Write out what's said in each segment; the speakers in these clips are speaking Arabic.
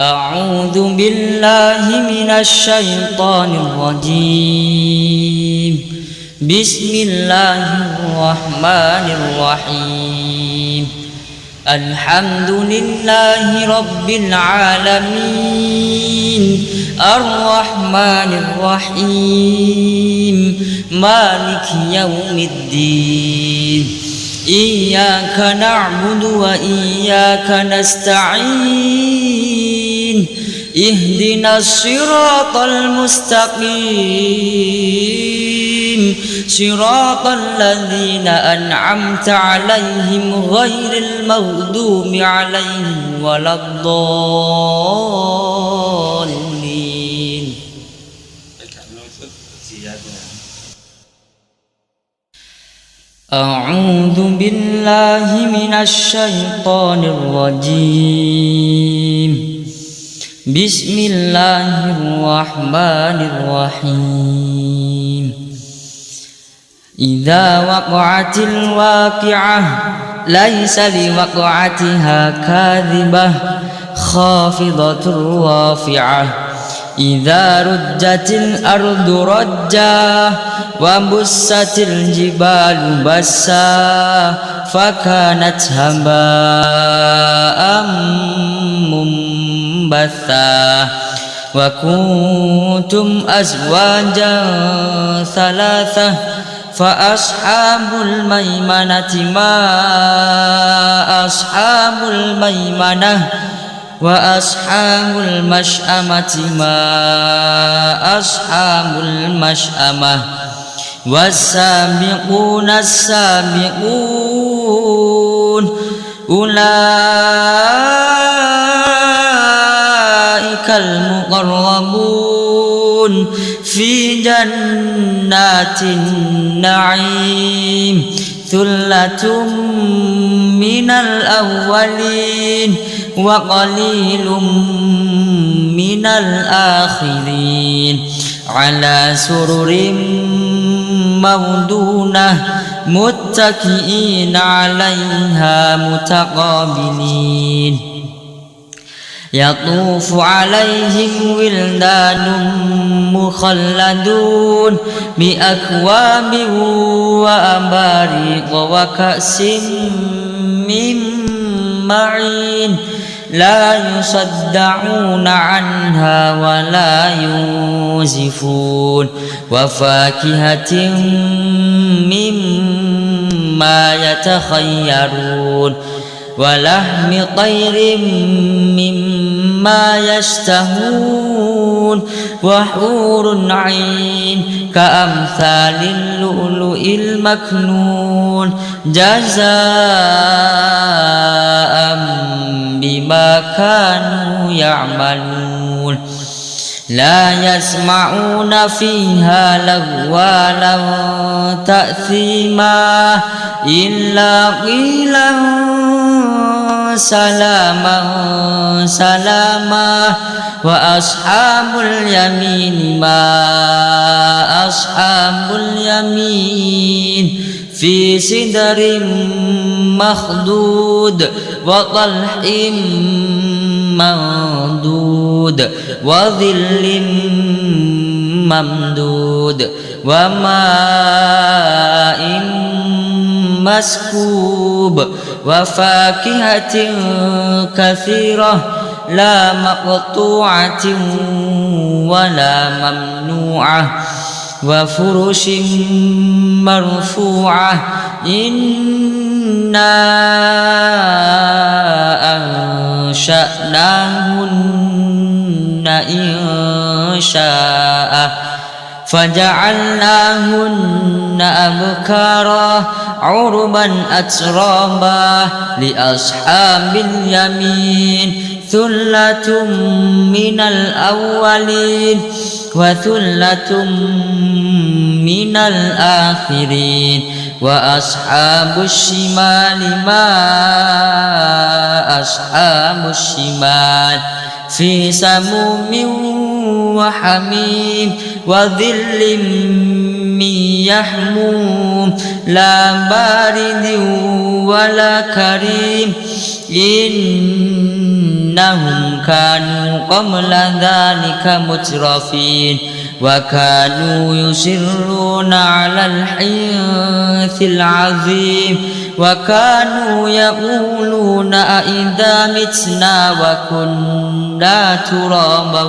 أعوذ بالله من الشيطان الرجيم. بسم الله الرحمن الرحيم. الحمد لله رب العالمين الرحمن الرحيم مالك يوم الدين. إياك نعبد وإياك نستعين. اهدنا الصراط المستقيم صراط الذين أنعمت عليهم غير المغضوب عليهم ولا الضالين. أعوذ بالله من الشيطان الرجيم. بسم الله الرحمن الرحيم. إذا وقعت الواقعة ليس لوقعتها كاذبة خافضة رافعة. إذا رجت الأرض رجا وبست الجبال بسا فكانت هباء منبثا. وكنتم أزواجا ثلاثة فأصحاب الميمنة ما أصحاب الميمنة وأصحاب المشأمة ما أصحاب المشأمة. والسابقون السابقون أولئك المقربون في جنات النعيم. ثلة من الأولين وقليل من الآخرين. على سرر موضونة متكئين عليها متقابلين. يطوف عليهم ولدان مخلدون بأكواب وأباريق وكأس من معين. لا يصدعون عنها ولا ينزفون. وفاكهة مما يتخيرون. ولحم طير مما يشتهون. وحور عين كأمثال اللؤلؤ المكنون جزاء بما كانوا يعملون. لا يسمعون فيها لغوا تأثيما إلا قيلا سلاما سلاما. وأصحاب اليمين ما أصحاب اليمين. في سدر مخضود وطلح منضود وظل ممدود وماء مسكوب. وفاكهة كثيرة لا مقطوعة ولا ممنوعة. وفرش مرفوعة. إنا أنشأناهن إنشاء فجعلناهن أبكارا عربا أترابا لأصحاب اليمين. ثلة من الأولين وثلة من الآخرين. وأصحاب الشمال ما أصحاب الشمال. في سموم وحميم وظل من يحموم لا بارد ولا كريم إنهم كانوا قبل ذلك مترفين وكانوا يصرون على الحنث العظيم وكانوا يقولون أئذا متنا وكنا ترابا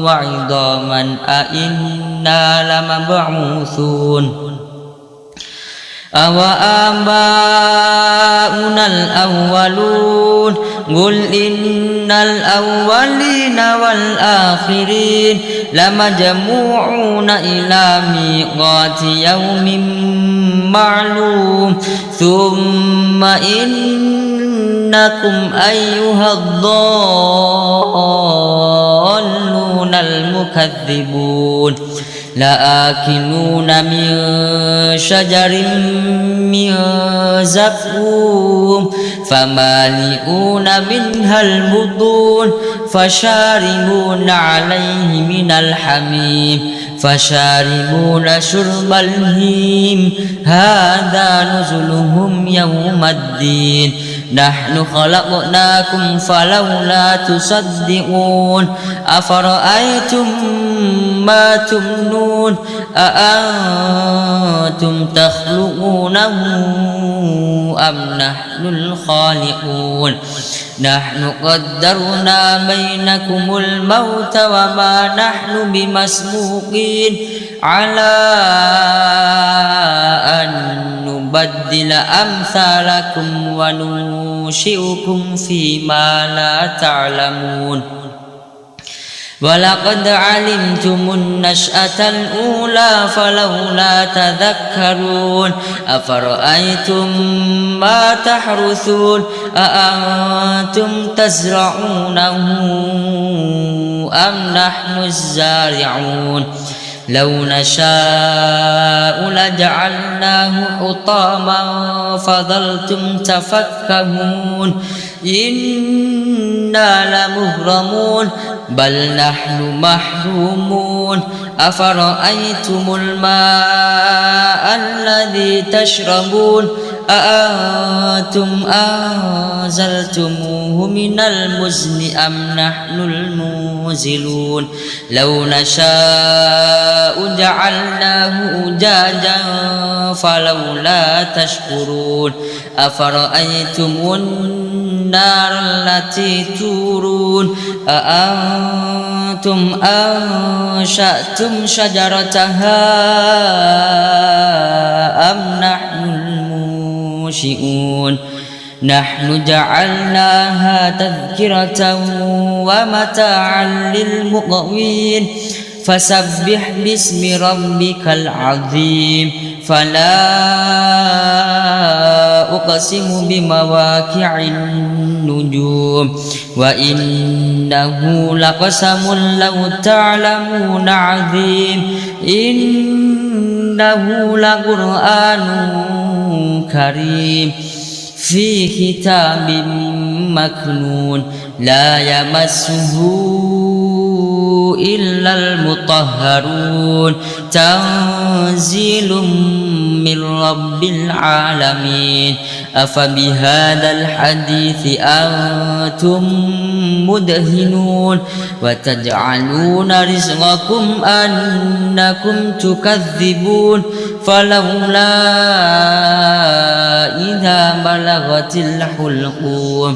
وعظاما أئنا لمبعوثون أو آباؤنا الأولون قل إن الأولين والآخرين لمجموعون إلى ميقات يوم معلوم ثم إنكم أيها الضالون المكذبون لآكلون من شجر من زقوم فمالئون منها البطون فشاربون عليه من الحميم فشاربون شرب الهيم هذا نزلهم يوم الدين نحن خلقناكم فلولا تصدقون أفرأيتم ما تمنون أأنتم تخلقونه أم نحن الخالقون نحن قدرنا بينكم الموت وما نحن بمسبوقين على أن نبدل أمثالكم وننشئكم فيما لا تعلمون ولقد علمتم النشأة الأولى فلولا تذكرون أفرأيتم ما تحرثون أأنتم تزرعونه أم نحن الزارعون لو نشاء لجعلناه حطاما فظلتم تفكهون إنا لمغرمون بل نحن محرومون أفرأيتم الماء الذي تشربون أأنتم أنزلتموه من المزن أم نحن المنزلون لو نشاء جعلناه أجاجا فلولا تشكرون أفرأيتم النار التي تورون أأنتم أنشأتم شجرتها أم نحن المنشئون نحن جعلناها تذكرة ومتاعا للمقوين فسبح باسم ربك العظيم فلا أقسم بمواقع النجوم وإنه لقسم لو تعلمون عظيم إنه لقرآن كريم في كتاب مكنون لا يمسه إلا المطهرون تنزيل من رب العالمين أفبهذا الحديث أنتم مدهنون وتجعلون رزقكم أنكم تكذبون فلولا إذا بلغت الحلقوم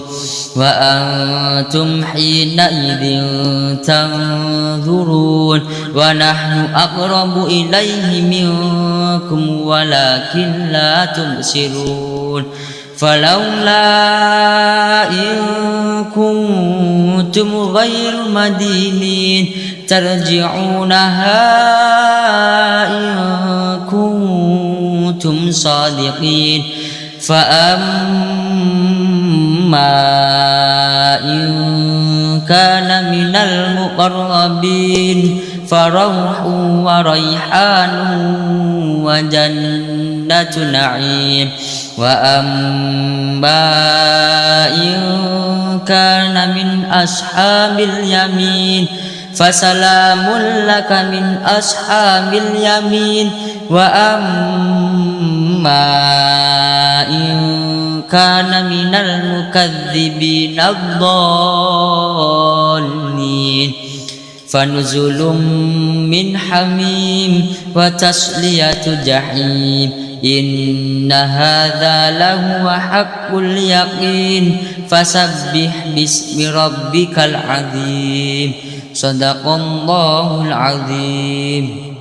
وأنتم حينئذ تنظرون ونحن أقرب إليه منكم ولكن لا تبصرون فلولا إن كنتم غير مدينين ترجعونها إن كنتم صادقين فأما إن كان من المقربين فروح وريحان وجنة نعيم وأما إن كان من أصحاب اليمين فسلام لك من أصحاب اليمين وأما إن كان من المكذبين الضالين فنزل من حميم وتصلية جحيم إن هذا لهو حق اليقين فسبح باسم ربك العظيم صدق الله العظيم.